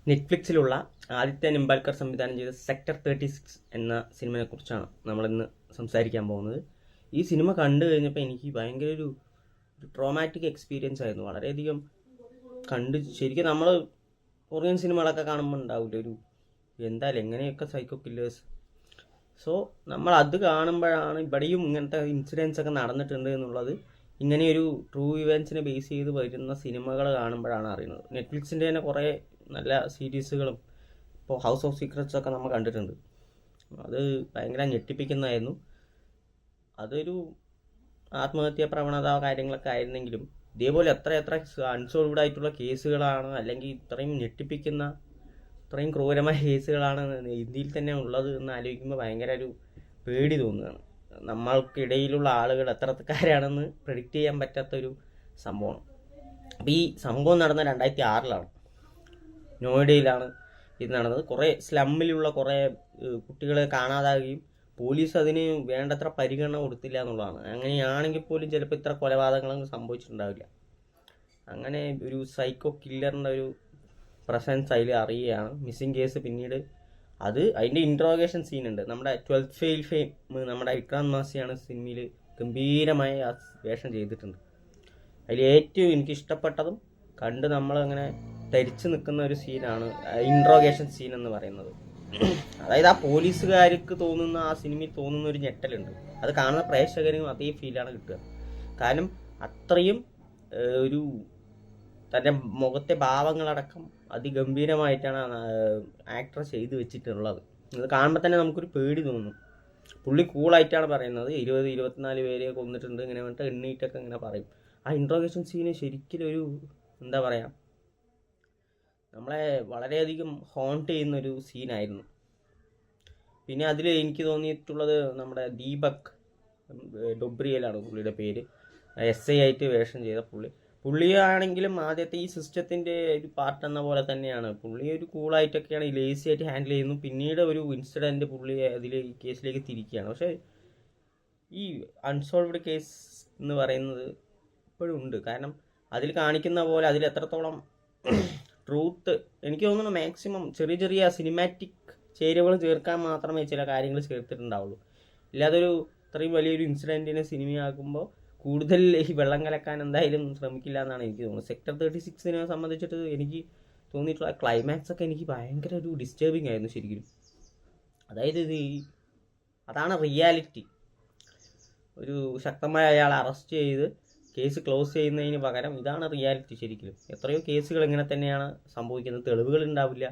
നെറ്റ്ഫ്ലിക്സിലുള്ള ആദിത്യ നിംബാൽക്കർ സംവിധാനം ചെയ്ത സെക്ടർ 36 എന്ന സിനിമയെക്കുറിച്ചാണ് നമ്മളിന്ന് സംസാരിക്കാൻ പോകുന്നത്. ഈ സിനിമ കണ്ടു കഴിഞ്ഞപ്പോൾ എനിക്ക് ഭയങ്കര ഒരു ട്രോമാറ്റിക് എക്സ്പീരിയൻസ് ആയിരുന്നു. വളരെയധികം ശരിക്കും നമ്മൾ കൊറിയൻ സിനിമകളൊക്കെ കാണുമ്പോൾ ഉണ്ടാവില്ല ഒരു എന്തായാലും എങ്ങനെയൊക്കെ സൈക്കോ കില്ലേഴ്സ്. സോ നമ്മൾ അത് കാണുമ്പോഴാണ് ഇവിടെയും ഇങ്ങനത്തെ ഇൻസിഡൻസ് ഒക്കെ നടന്നിട്ടുണ്ട് എന്നുള്ളത് ഇങ്ങനെയൊരു ട്രൂ ഇവൻസിനെ ബേസ് ചെയ്ത് വരുന്ന സിനിമകൾ കാണുമ്പോഴാണ് അറിയുന്നത്. നെറ്റ്ഫ്ലിക്സിൻ്റെ തന്നെ കുറേ നല്ല സീരീസുകളും ഇപ്പോൾ ഹൗസ് ഓഫ് സീക്രട്സ് ഒക്കെ നമ്മൾ കണ്ടിട്ടുണ്ട്. അത് ഭയങ്കര ഞെട്ടിപ്പിക്കുന്നതായിരുന്നു. അതൊരു ആത്മഹത്യാ പ്രവണത കാര്യങ്ങളൊക്കെ ആയിരുന്നെങ്കിലും ഇതേപോലെ എത്ര അൺസോൾവ്ഡ് ആയിട്ടുള്ള കേസുകളാണ്, അല്ലെങ്കിൽ ഇത്രയും ഞെട്ടിപ്പിക്കുന്ന ഇത്രയും ക്രൂരമായ കേസുകളാണ് ഇന്ത്യയിൽ തന്നെ ഉള്ളത് എന്ന് ആലോചിക്കുമ്പോൾ ഭയങ്കര ഒരു പേടി തോന്നുകയാണ്. നമ്മൾക്കിടയിലുള്ള ആളുകൾ എത്രക്കാരാണെന്ന് പ്രെഡിക്റ്റ് ചെയ്യാൻ പറ്റാത്തൊരു സംഭവമാണ്. അപ്പോൾ ഈ സംഭവം നടന്ന 2006 നോയിഡയിലാണ് ഇത് നടന്നത്. കുറേ സ്ലമ്മിലുള്ള കുറേ കുട്ടികളെ കാണാതാകുകയും പോലീസ് അതിന് വേണ്ടത്ര പരിഗണന കൊടുത്തില്ല എന്നുള്ളതാണ്. അങ്ങനെയാണെങ്കിൽ പോലും ചിലപ്പോൾ ഇത്ര കൊലപാതകങ്ങളൊന്നും സംഭവിച്ചിട്ടുണ്ടാവില്ല. അങ്ങനെ ഒരു സൈക്കോ കില്ലറിൻ്റെ ഒരു പ്രസൻസ് അതിൽ അറിയുകയാണ്. മിസ്സിങ് കേസ് പിന്നീട് അതിൻ്റെ ഇൻട്രോഗേഷൻ സീനുണ്ട്. നമ്മുടെ 12th ഫെയിൽ നമ്മുടെ വിക്രാന്ത് മാസിയാണ് സിനിമയിൽ ഗംഭീരമായ വേഷം ചെയ്തിട്ടുണ്ട്. അതിൽ ഏറ്റവും എനിക്ക് ഇഷ്ടപ്പെട്ടതും കണ്ട് നമ്മളങ്ങനെ ധരിച്ചു നിൽക്കുന്ന ഒരു സീനാണ് ഇൻട്രോഗേഷൻ സീൻ എന്ന് പറയുന്നത്. അതായത് ആ പോലീസുകാർക്ക് തോന്നുന്ന, ആ സിനിമയിൽ തോന്നുന്ന ഒരു ഞെട്ടലുണ്ട്. അത് കാണുന്ന പ്രേക്ഷകരും അതേ ഫീലാണ് കിട്ടുക. കാരണം അത്രയും ഒരു തൻ്റെ മുഖത്തെ ഭാവങ്ങളടക്കം അതിഗംഭീരമായിട്ടാണ് ആക്ടർ ചെയ്തു വെച്ചിട്ടുള്ളത്. അത് കാണുമ്പോൾ തന്നെ നമുക്കൊരു പേടി തോന്നും. പുള്ളി കൂളായിട്ടാണ് പറയുന്നത്. 24 പേരെ കൊന്നിട്ടുണ്ട് ഇങ്ങനെ വന്നിട്ട് എണ്ണീറ്റൊക്കെ ഇങ്ങനെ പറയും. ആ ഇൻട്രോഗേഷൻ സീന് ശരിക്കും ഒരു എന്താ പറയുക, നമ്മളെ വളരെയധികം ഹോണ്ട് ചെയ്യുന്നൊരു സീനായിരുന്നു. പിന്നെ അതിൽ എനിക്ക് തോന്നിയിട്ടുള്ളത് നമ്മുടെ ദീപക് ഡൊബ്രിയലാണ് പുള്ളിയുടെ പേര്. SI ആയിട്ട് വേഷം ചെയ്ത പുള്ളിയാണെങ്കിലും ആദ്യത്തെ ഈ സിസ്റ്റത്തിൻ്റെ ഒരു പാർട്ട് എന്ന പോലെ തന്നെയാണ്. പുള്ളി ഒരു കൂളായിട്ടൊക്കെയാണ് ലേസി ആയിട്ട് ഹാൻഡിൽ ചെയ്യുന്നു. പിന്നീട് ഒരു ഇൻസിഡൻറ്റ് പുള്ളി ഈ കേസിലേക്ക് തിരിക്കുകയാണ്. പക്ഷേ ഈ അൺസോൾവ്ഡ് കേസ് എന്ന് പറയുന്നത് ഇപ്പോഴും ഉണ്ട്. കാരണം അതിൽ കാണിക്കുന്ന പോലെ അതിൽ എത്രത്തോളം ട്രൂത്ത്, എനിക്ക് തോന്നുന്നു മാക്സിമം ചെറിയ സിനിമാറ്റിക് ചേരുവകൾ ചേർക്കാൻ മാത്രമേ ചില കാര്യങ്ങൾ ചേർത്തിട്ടുണ്ടാവുള്ളൂ. ഇല്ലാതൊരു ഇത്രയും വലിയൊരു ഇൻസിഡൻറ്റിനെ സിനിമയാക്കുമ്പോൾ കൂടുതൽ ഈ വെള്ളം കലക്കാൻ എന്തായാലും ശ്രമിക്കില്ല എന്നാണ് എനിക്ക് തോന്നുന്നത്. സെക്ടർ 36 സംബന്ധിച്ചിട്ട് എനിക്ക് തോന്നിയിട്ടുള്ള ക്ലൈമാക്സ് ഒക്കെ എനിക്ക് ഭയങ്കര ഒരു ഡിസ്റ്റർബിങ് ആയിരുന്നു ശരിക്കും. അതായത് അതാണ് റിയാലിറ്റി. ഒരു ശക്തമായ അയാളെ അറസ്റ്റ് ചെയ്ത് കേസ് ക്ലോസ് ചെയ്യുന്നതിന് പകരം ഇതാണ് റിയാലിറ്റി ശരിക്കും. എത്രയോ കേസുകൾ ഇങ്ങനെ തന്നെയാണ് സംഭവിക്കുന്നത്. തെളിവുകൾ ഉണ്ടാവില്ല.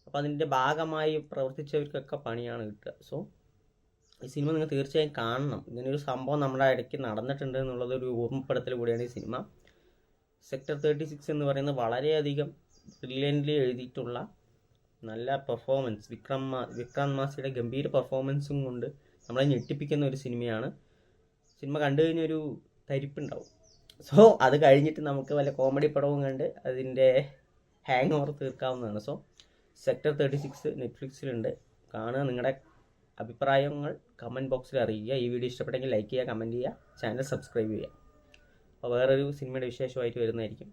അപ്പോൾ അതിൻ്റെ ഭാഗമായി പ്രവർത്തിച്ചവർക്കൊക്കെ പണിയാണ് കിട്ടുക. സോ ഈ സിനിമ നിങ്ങൾ തീർച്ചയായും കാണണം. ഇങ്ങനെയൊരു സംഭവം നമ്മുടെ ഇടയ്ക്ക് നടന്നിട്ടുണ്ട് എന്നുള്ളത് ഒരു ഓർമ്മപ്പെടുത്തൽ കൂടിയാണ് ഈ സിനിമ. സെക്ടർ 36 എന്ന് പറയുന്നത് വളരെയധികം ബ്രില്യൻ്റ്ലി എഴുതിയിട്ടുള്ള നല്ല പെർഫോമൻസ്, വിക്രാന്ത് മാസിയുടെ ഗംഭീര പെർഫോമൻസും കൊണ്ട് നമ്മളെ ഞെട്ടിപ്പിക്കുന്ന ഒരു സിനിമയാണ്. സിനിമ കണ്ടു കഴിഞ്ഞൊരു തരിപ്പുണ്ടാവും. സോ അത് കഴിഞ്ഞിട്ട് നമുക്ക് വല്ല കോമഡി പടവും കണ്ട് അതിൻ്റെ ഹാങ് ഓവർ തീർക്കാവുന്നതാണ്. സോ സെക്ടർ 36 നെറ്റ്ഫ്ലിക്സിലുണ്ട്. കാണുക. നിങ്ങളുടെ അഭിപ്രായങ്ങൾ കമൻറ്റ് ബോക്സിൽ അറിയിക്കുക. ഈ വീഡിയോ ഇഷ്ടപ്പെട്ടെങ്കിൽ ലൈക്ക് ചെയ്യുക, കമൻറ്റ് ചെയ്യുക, ചാനൽ സബ്സ്ക്രൈബ് ചെയ്യുക. അപ്പോൾ വേറൊരു സിനിമയുടെ വിശേഷമായിട്ട് വരുന്നതായിരിക്കും.